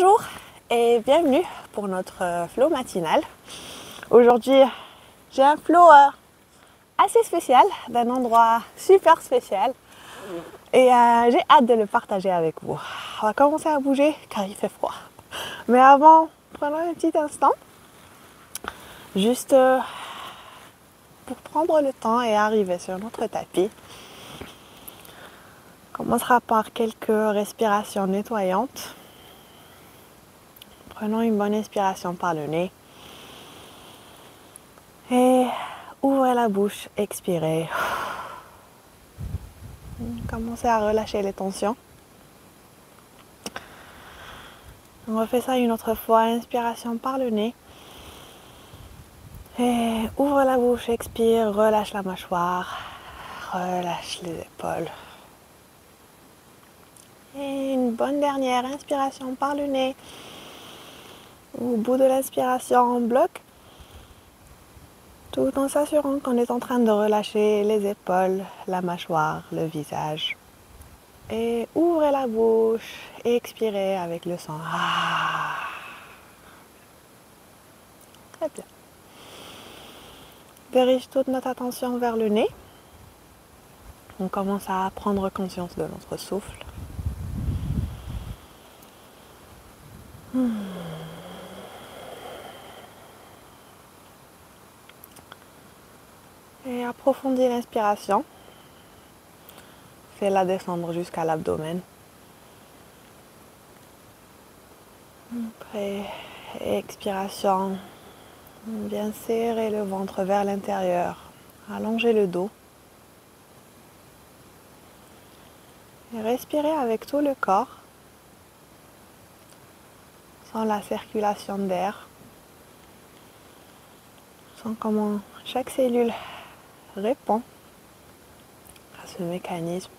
Bonjour et bienvenue pour notre flow matinal. Aujourd'hui, j'ai un flow assez spécial, d'un endroit super spécial et j'ai hâte de le partager avec vous. On va commencer à bouger car il fait froid. Mais avant, prenons un petit instant, juste pour prendre le temps et arriver sur notre tapis. On commencera par quelques respirations nettoyantes. Prenons une bonne inspiration par le nez. Et ouvrez la bouche, expirez. Commencez à relâcher les tensions. On refait ça une autre fois. Inspiration par le nez. Et ouvre la bouche, expire, relâche la mâchoire, relâche les épaules. Et une bonne dernière inspiration par le nez. Au bout de l'inspiration, on bloque. Tout en s'assurant qu'on est en train de relâcher les épaules, la mâchoire, le visage. Et ouvrez la bouche et expirez avec le son. Très bien. Dirige toute notre attention vers le nez. On commence à prendre conscience de notre souffle. Et approfondis l'inspiration. Fais-la descendre jusqu'à l'abdomen. Après expiration, bien serrer le ventre vers l'intérieur. Allongez le dos. Et respirez avec tout le corps. Sans la circulation d'air. Sans comment chaque cellule répond à ce mécanisme.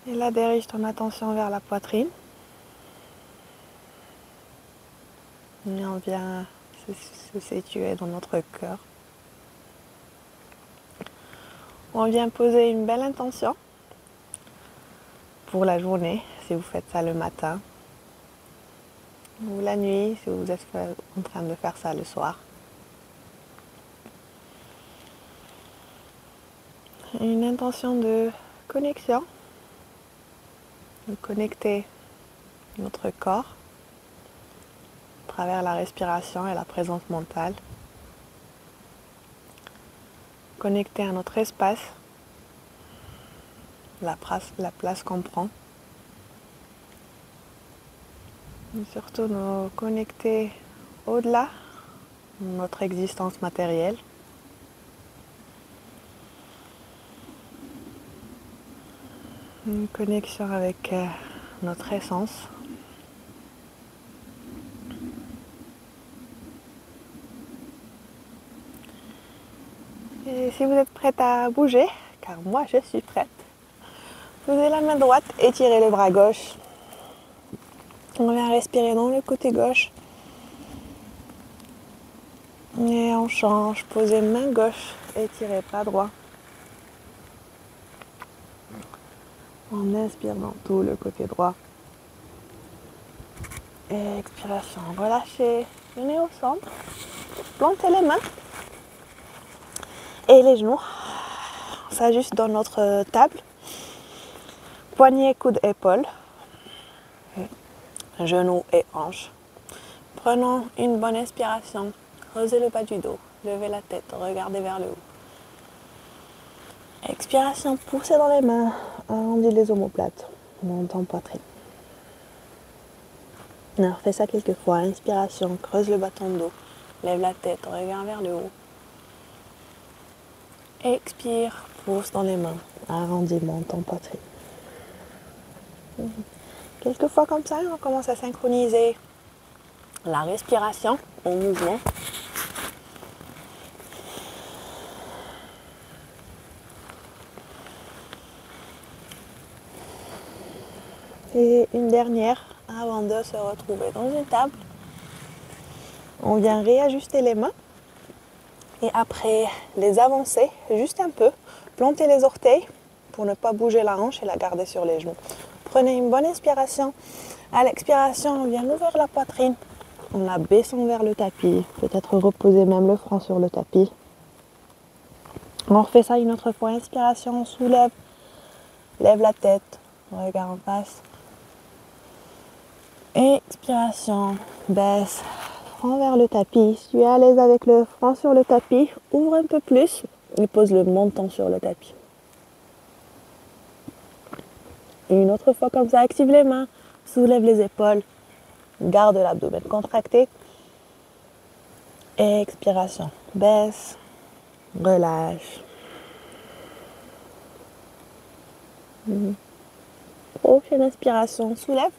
Et là, dirige ton attention vers la poitrine. Et on vient se situer dans notre cœur. On vient poser une belle intention pour la journée, si vous faites ça le matin. Ou la nuit, si vous êtes en train de faire ça le soir. Une intention de connexion. De connecter notre corps à travers la respiration et la présence mentale. Connecter à notre espace, la place qu'on prend. Et surtout nous connecter au-delà de notre existence matérielle. Une connexion avec notre essence. Et si vous êtes prête à bouger, car moi je suis prête, posez la main droite, étirez le bras gauche. On vient respirer dans le côté gauche. Et on change, posez main gauche, étirez bras droit. On inspire dans tout le côté droit. Et expiration, relâchez le nez au centre. Plantez les mains et les genoux. On s'ajuste dans notre table. Poignets, coudes, épaules. Genoux et hanches. Prenons une bonne inspiration. Creusez le bas du dos. Levez la tête. Regardez vers le haut. Expiration, poussez dans les mains. Arrondis les omoplates. Monte en poitrine. Alors, fais ça quelques fois. Inspiration, creuse le bas de ton dos. Lève la tête. Regarde vers le haut. Expire, pousse dans les mains. Arrondis, monte en poitrine. Quelques fois comme ça, on commence à synchroniser la respiration au mouvement. Et une dernière avant de se retrouver dans une table. On vient réajuster les mains et après les avancer juste un peu, planter les orteils, pour ne pas bouger la hanche et la garder sur les genoux. Prenez une bonne inspiration. À l'expiration, on vient ouvrir la poitrine. On la baissant vers le tapis. Peut-être reposer même le front sur le tapis. On refait ça une autre fois. Inspiration, on soulève. Lève la tête. Regarde en face. Expiration, baisse. Front vers le tapis. Si tu es à l'aise avec le front sur le tapis, ouvre un peu plus et pose le menton sur le tapis. Une autre fois comme ça, active les mains, soulève les épaules, garde l'abdomen contracté. Expiration, baisse, relâche. Prochaine inspiration, soulève,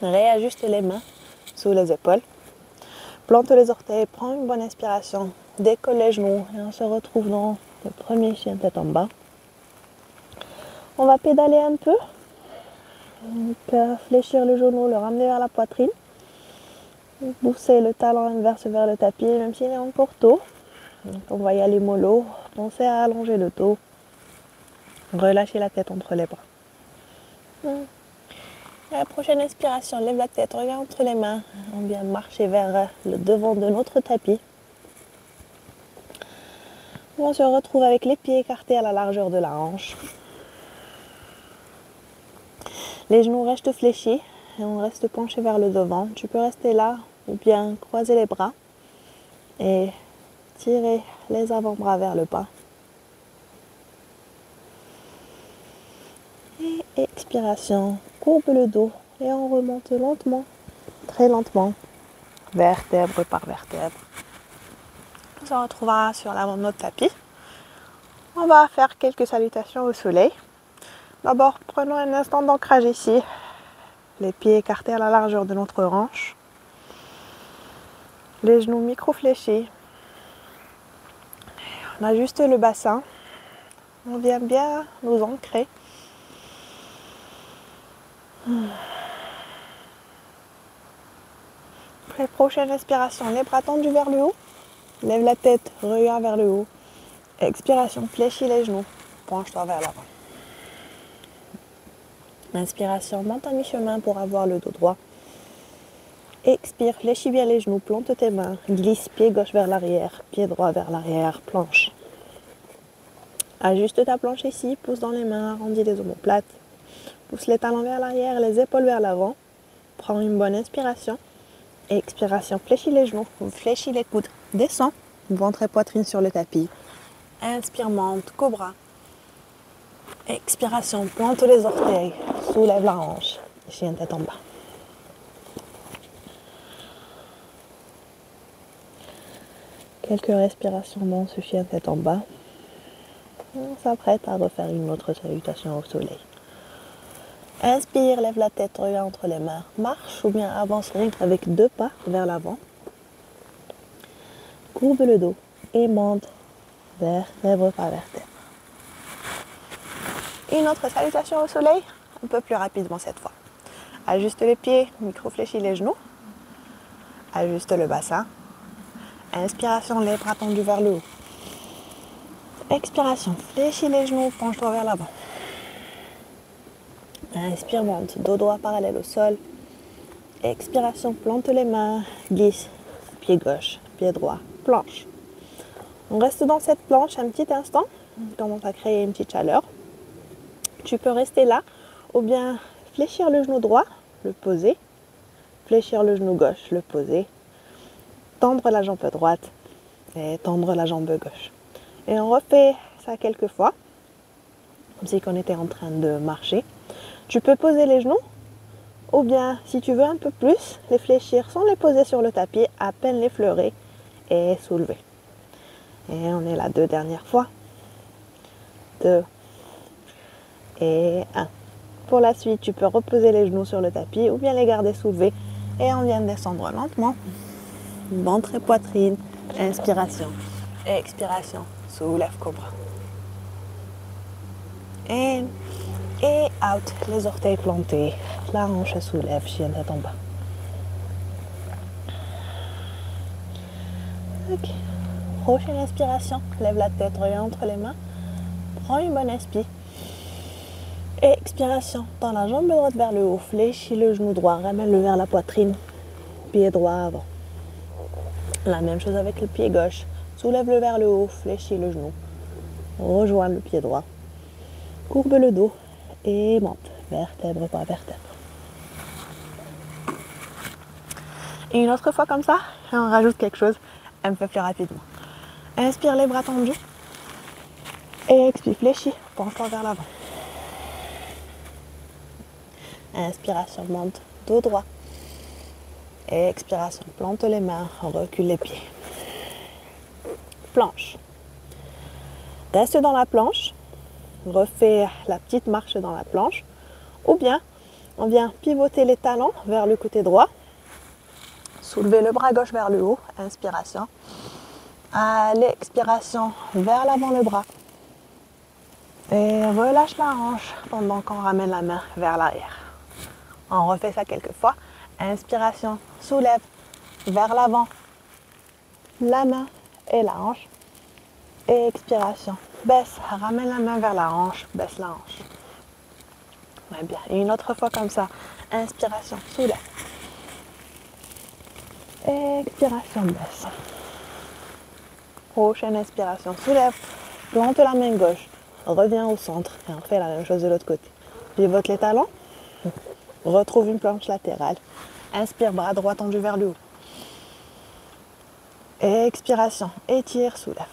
réajuste les mains sous les épaules. Plante les orteils, prends une bonne inspiration, décolle les genoux et on se retrouve dans le premier chien tête en bas. On va pédaler un peu, donc, fléchir le genou, le ramener vers la poitrine, pousser le talon inverse vers le tapis, même s'il est encore tôt. Donc, on va y aller mollo, pensez à allonger le dos, relâchez la tête entre les bras. À la prochaine inspiration, lève la tête, regarde entre les mains. On vient marcher vers le devant de notre tapis. On se retrouve avec les pieds écartés à la largeur de la hanche. Les genoux restent fléchis et on reste penché vers le devant. Tu peux rester là ou bien croiser les bras et tirer les avant-bras vers le bas. Et expiration, courbe le dos et on remonte lentement, très lentement, vertèbre par vertèbre. On se retrouvera sur l'avant de notre tapis. On va faire quelques salutations au soleil. D'abord, prenons un instant d'ancrage ici, les pieds écartés à la largeur de notre hanche, les genoux micro-fléchis. On ajuste le bassin, on vient bien nous ancrer. Après, prochaine inspiration, les bras tendus vers le haut, lève la tête, regarde vers le haut. Expiration, fléchis les genoux, penche-toi vers l'avant. Inspiration, monte à mi-chemin pour avoir le dos droit. Expire, fléchis bien les genoux, plante tes mains, glisse pied gauche vers l'arrière, pied droit vers l'arrière, planche. Ajuste ta planche ici, pousse dans les mains, arrondis les omoplates. Pousse les talons vers l'arrière, les épaules vers l'avant. Prends une bonne inspiration. Expiration, fléchis les genoux, fléchis les coudes. Descends, ventre et poitrine sur le tapis. Inspire, monte, cobra. Expiration, plante les orteils, soulève la hanche, chien tête en bas. Quelques respirations dans ce chien tête en bas. On s'apprête à refaire une autre salutation au soleil. Inspire, lève la tête, regarde entre les mains. Marche ou bien avance rien qu'avec 2 pas vers l'avant. Courbe le dos et monte vertèbre par vertèbre. Une autre salutation au soleil, un peu plus rapidement cette fois. Ajuste les pieds, micro-fléchis les genoux. Ajuste le bassin. Inspiration, les bras tendus vers le haut. Expiration, fléchis les genoux, penche-toi vers l'avant. Inspire, monte, dos droit parallèle au sol. Expiration, plante les mains, glisse, pied gauche, pied droit, planche. On reste dans cette planche un petit instant, on commence à créer une petite chaleur. Tu peux rester là ou bien fléchir le genou droit, le poser, fléchir le genou gauche, le poser, tendre la jambe droite et tendre la jambe gauche. Et on refait ça quelques fois, comme si on était en train de marcher. Tu peux poser les genoux ou bien, si tu veux un peu plus, les fléchir sans les poser sur le tapis, à peine les fleurer et soulever. Et on est là 2 dernières fois. 2 et 1. Pour la suite, tu peux reposer les genoux sur le tapis ou bien les garder soulevés. Et on vient de descendre lentement. Ventre et poitrine. Inspiration. Expiration. Soulève cobra. In et out. Les orteils plantés. La hanche soulève. Chien tête en bas. Ok. Prochaine inspiration. Lève la tête. Regarde entre les mains. Prends une bonne inspire. Expiration, tends la jambe droite vers le haut, fléchis le genou droit, ramène-le vers la poitrine, pied droit avant. La même chose avec le pied gauche, soulève-le vers le haut, fléchis le genou, rejoins le pied droit, courbe le dos et monte, vertèbre par vertèbre. Et une autre fois comme ça, on rajoute quelque chose un peu plus rapidement. Inspire les bras tendus, expire, fléchis, penche-toi vers l'avant. Inspiration, monte, dos droit. Expiration, plante les mains, recule les pieds. Planche. Reste dans la planche, refais la petite marche dans la planche. Ou bien, on vient pivoter les talons vers le côté droit. Soulever le bras gauche vers le haut, inspiration. Allez, expiration, vers l'avant le bras. Et relâche la hanche pendant qu'on ramène la main vers l'arrière. On refait ça quelques fois. Inspiration, soulève vers l'avant la main et la hanche. Et expiration, baisse, ramène la main vers la hanche, baisse la hanche. Ouais, bien. Et une autre fois comme ça. Inspiration, soulève. Expiration, baisse. Prochaine inspiration, soulève. Plante la main gauche. Reviens au centre. Et on fait la même chose de l'autre côté. Pivote les talons. Retrouve une planche latérale. Inspire, bras droit tendu vers le haut. Expiration, étire, soulève.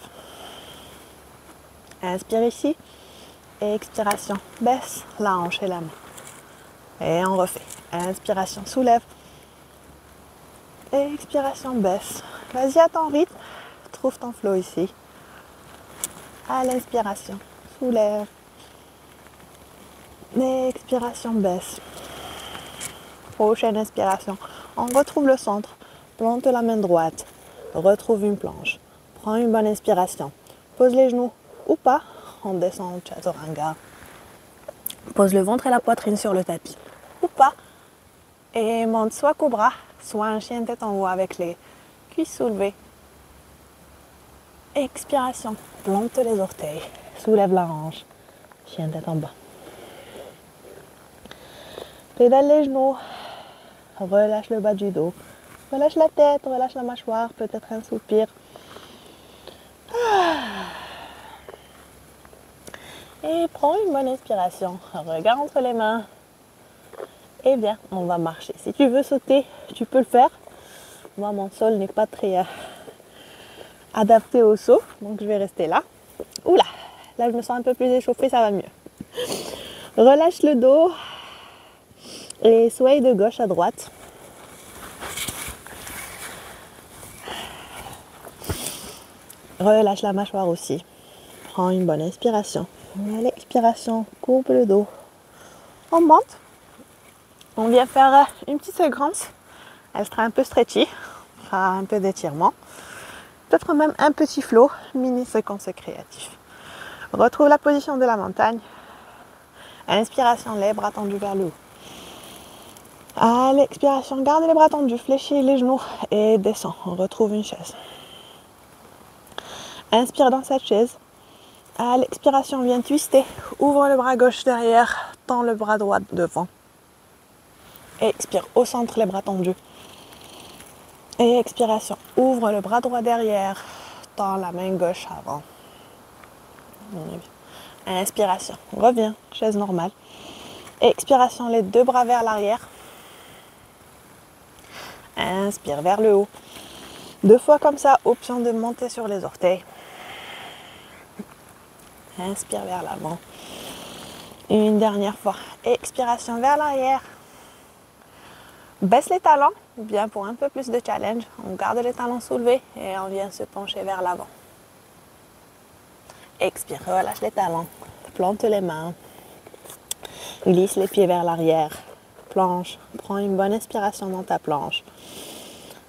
Inspire ici. Expiration, baisse la hanche et la main. Et on refait. Inspiration, soulève. Expiration, baisse. Vas-y à ton rythme. Trouve ton flow ici. À l'inspiration, soulève. Expiration, baisse. Prochaine inspiration. On retrouve le centre. Plante la main droite. Retrouve une planche. Prends une bonne inspiration. Pose les genoux ou pas. On descend au chaturanga. Pose le ventre et la poitrine sur le tapis ou pas. Et monte soit cobra, soit un chien tête en haut avec les cuisses soulevées. Expiration. Plante les orteils. Soulève la hanche. Chien tête en bas. Pédale les genoux. Relâche le bas du dos. Relâche la tête, relâche la mâchoire, peut-être un soupir. Et prends une bonne inspiration. Regarde entre les mains. Et bien, on va marcher. Si tu veux sauter, tu peux le faire. Moi, mon sol n'est pas très adapté au saut, donc je vais rester là. Oula, là je me sens un peu plus échauffée, ça va mieux. Relâche le dos et sway de gauche à droite. Relâche la mâchoire aussi. Prends une bonne inspiration. À l'expiration, courbe le dos. On monte. On vient faire une petite séquence. Elle sera un peu stretchy. On fera un peu d'étirement. Peut-être même un petit flow. Mini séquence créative. Retrouve la position de la montagne. Inspiration, les bras tendus vers le haut. À l'expiration, garde les bras tendus, fléchis les genoux et descends. On retrouve une chaise. Inspire dans cette chaise. À l'expiration, viens twister. Ouvre le bras gauche derrière. Tends le bras droit devant. Expire au centre, les bras tendus. Et expiration. Ouvre le bras droit derrière. Tends la main gauche avant. Inspiration. Reviens. Chaise normale. Expiration, les deux bras vers l'arrière. Inspire vers le haut. 2 fois comme ça. Option de monter sur les orteils. Inspire vers l'avant. Une dernière fois. Expiration vers l'arrière. Baisse les talons. Bien pour un peu plus de challenge. On garde les talons soulevés et on vient se pencher vers l'avant. Expire. Relâche les talons. Plante les mains. Glisse les pieds vers l'arrière. Planche. Prends une bonne inspiration dans ta planche.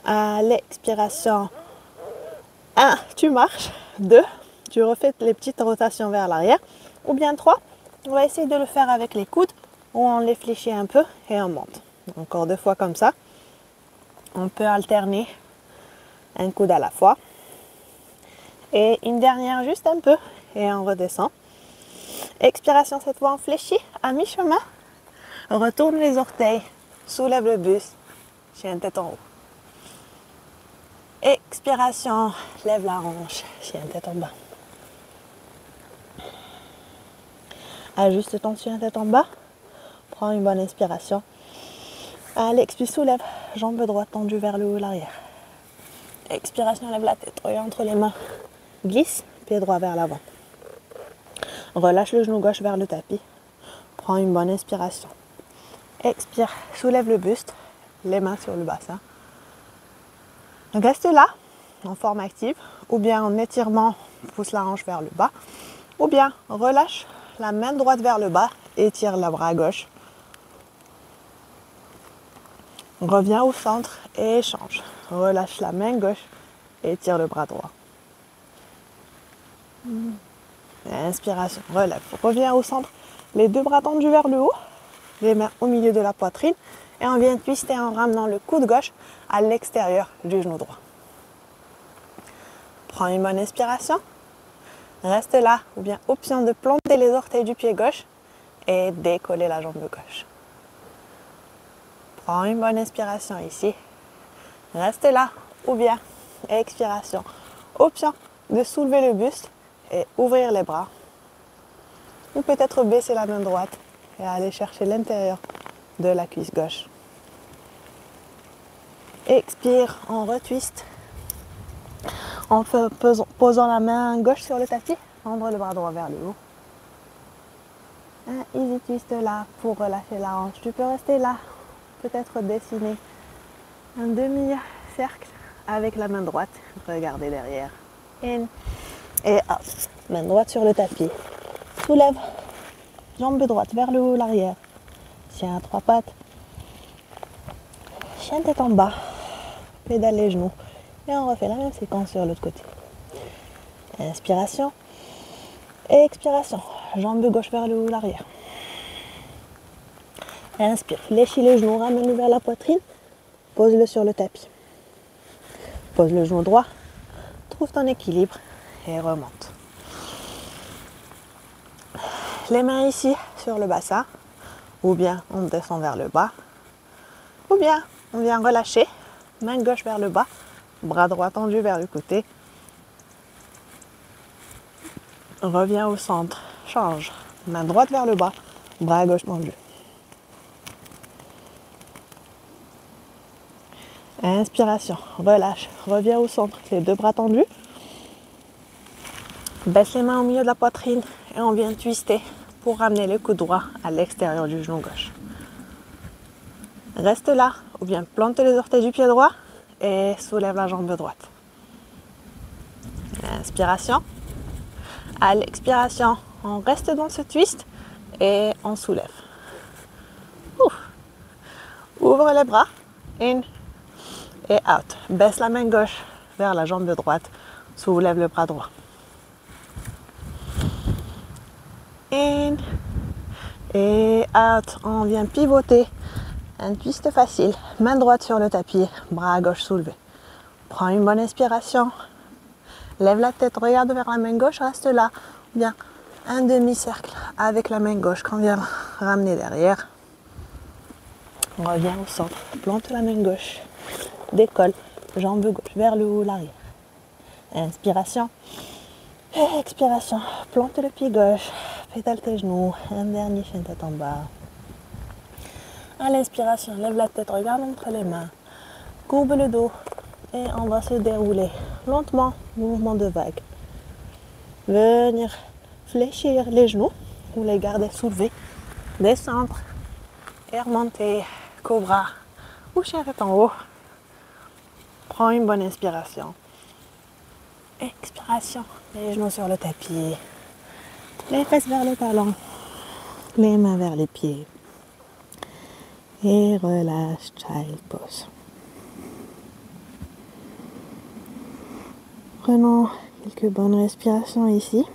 À l'expiration. 1. Tu marches. 2. Tu refais les petites rotations vers l'arrière. Ou bien 3. On va essayer de le faire avec les coudes. Ou on les fléchit un peu et on monte. Encore 2 fois comme ça. On peut alterner un coude à la fois. Et une dernière juste un peu. Et on redescend. Expiration cette fois en fléchi, à mi-chemin. Retourne les orteils, soulève le buste, chien tête en haut. Expiration, lève la hanche, chien tête en bas. Ajuste ton chien tête en bas. Prends une bonne inspiration. Allez, expire, soulève. Jambe droite tendue vers le haut, l'arrière. Expiration, lève la tête. Regarde entre les mains. Glisse, pied droit vers l'avant. Relâche le genou gauche vers le tapis. Prends une bonne inspiration. Expire, soulève le buste. Les mains sur le bassin. Reste là, en forme active. Ou bien en étirement, pousse la hanche vers le bas. Ou bien relâche la main droite vers le bas. Étire le bras gauche. Reviens au centre et échange. Relâche la main gauche et tire le bras droit. Inspiration, relève. Reviens au centre. Les deux bras tendus vers le haut. Les mains au milieu de la poitrine. Et on vient twister en ramenant le coude gauche à l'extérieur du genou droit. Prends une bonne inspiration. Reste là. Ou bien option de planter les orteils du pied gauche et décoller la jambe gauche. Prends une bonne inspiration ici. Reste là. Ou bien, expiration. Option de soulever le buste et ouvrir les bras. Ou peut-être baisser la main droite et aller chercher l'intérieur de la cuisse gauche. Expire, on retwist. En posant la main gauche sur le tapis, tendre le bras droit vers le haut. Un easy twist là pour relâcher la hanche. Tu peux rester là. Peut-être dessiner un demi-cercle avec la main droite. Regardez derrière. In et out. Main droite sur le tapis. Soulève. Jambe droite vers le haut, l'arrière. Chien à trois pattes. Chien tête en bas. Pédale les genoux. Et on refait la même séquence sur l'autre côté. Inspiration. Expiration. Jambe gauche vers le haut, l'arrière. Inspire, fléchis le genou, ramène-le vers la poitrine, pose-le sur le tapis. Pose le genou droit, trouve ton équilibre et remonte. Les mains ici sur le bassin, ou bien on descend vers le bas, ou bien on vient relâcher, main gauche vers le bas, bras droit tendu vers le côté. Reviens au centre, change, main droite vers le bas, bras gauche tendu. Inspiration, relâche, reviens au centre, les deux bras tendus. Baisse les mains au milieu de la poitrine et on vient twister pour ramener le coude droit à l'extérieur du genou gauche. Reste là ou bien plante les orteils du pied droit et soulève la jambe droite. Inspiration. À l'expiration, on reste dans ce twist et on soulève. Ouvre les bras. In. Et out. Baisse la main gauche vers la jambe droite. Soulève le bras droit. In. Et out. On vient pivoter. Un twist facile. Main droite sur le tapis. Bras gauche soulevé. Prends une bonne inspiration. Lève la tête. Regarde vers la main gauche. Reste là. Bien. Un demi-cercle avec la main gauche qu'on vient ramener derrière. On revient au centre. Plante la main gauche. Décolle, jambe gauche vers le haut, l'arrière. Inspiration. Et expiration. Plante le pied gauche. Pédale tes genoux. Un dernier chien tête en bas. À l'inspiration, lève la tête, regarde entre les mains. Courbe le dos. Et on va se dérouler lentement. Mouvement de vague. Venir fléchir les genoux. Ou les garder soulevés. Descendre. Et remonter. Cobra. Ou chien tête en haut. Prends une bonne inspiration. Expiration. Les genoux sur le tapis. Les fesses vers le talon. Les mains vers les pieds. Et relâche, child pose. Prenons quelques bonnes respirations ici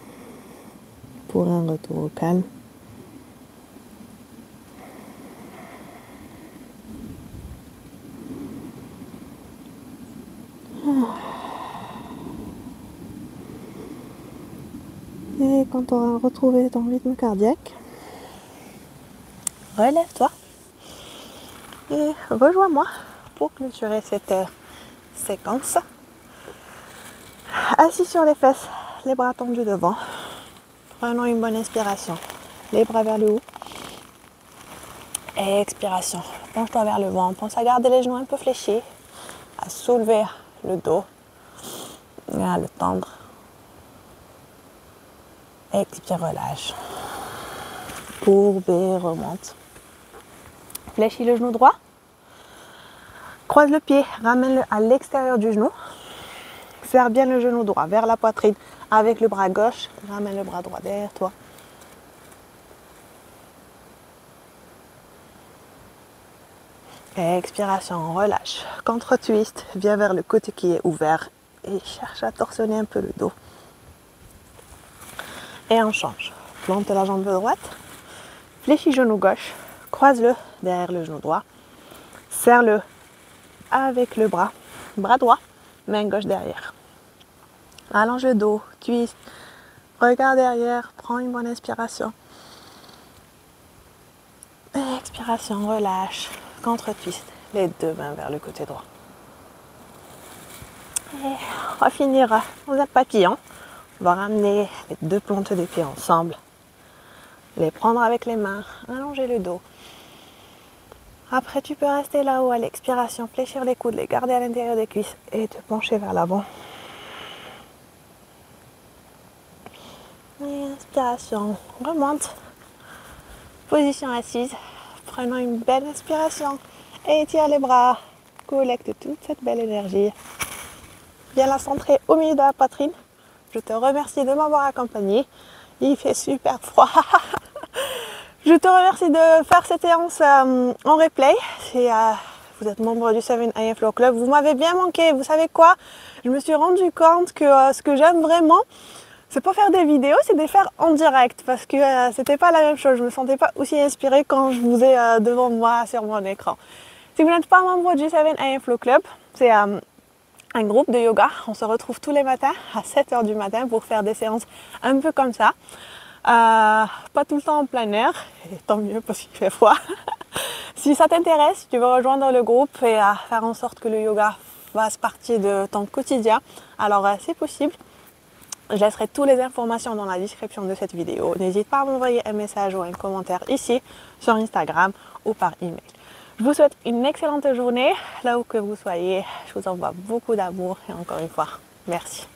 pour un retour au calme. Et quand tu auras retrouvé ton rythme cardiaque, relève-toi et rejoins-moi pour clôturer cette séquence. Assis sur les fesses, les bras tendus devant. Prenons une bonne inspiration. Les bras vers le haut. Et expiration. Penche-toi vers le ventre. Pense à garder les genoux un peu fléchis. À soulever le dos. Et à le tendre. Expire, relâche. Courbe et remonte. Fléchis le genou droit. Croise le pied. Ramène-le à l'extérieur du genou. Serre bien le genou droit vers la poitrine avec le bras gauche. Ramène le bras droit derrière toi. Expiration, relâche. Contre-twist, viens vers le côté qui est ouvert et cherche à torsionner un peu le dos. Et on change. Plante la jambe droite. Fléchis genou gauche. Croise-le derrière le genou droit. Serre-le avec le bras. Bras droit, main gauche derrière. Allonge le dos, twist, regarde derrière, prends une bonne inspiration. Expiration, relâche, contre-twist, les deux mains vers le côté droit. Et on va finir dans un papillon. On va ramener les deux plantes des pieds ensemble. Les prendre avec les mains, allonger le dos. Après, tu peux rester là-haut à l'expiration, fléchir les coudes, les garder à l'intérieur des cuisses et te pencher vers l'avant. Et inspiration, remonte. Position assise. Prenons une belle inspiration. Et étire les bras. Collecte toute cette belle énergie. Viens la centrer au milieu de la poitrine. Je te remercie de m'avoir accompagné. Il fait super froid. Je te remercie de faire cette séance en replay. Si vous êtes membre du 7 AM Flow Club, vous m'avez bien manqué. Vous savez quoi? Je me suis rendu compte que ce que j'aime vraiment, c'est pas faire des vidéos, c'est de les faire en direct parce que c'était pas la même chose. Je me sentais pas aussi inspirée quand je vous ai devant moi sur mon écran. Si vous n'êtes pas membre du 7 AM Flow Club, c'est un groupe de yoga. On se retrouve tous les matins à 7h du matin pour faire des séances un peu comme ça. Pas tout le temps en plein air, et tant mieux parce qu'il fait froid. Si ça t'intéresse, si tu veux rejoindre le groupe et faire en sorte que le yoga fasse partie de ton quotidien, alors c'est possible. Je laisserai toutes les informations dans la description de cette vidéo. N'hésite pas à m'envoyer un message ou un commentaire ici sur Instagram ou par email. Je vous souhaite une excellente journée là où que vous soyez. Je vous envoie beaucoup d'amour et encore une fois, merci.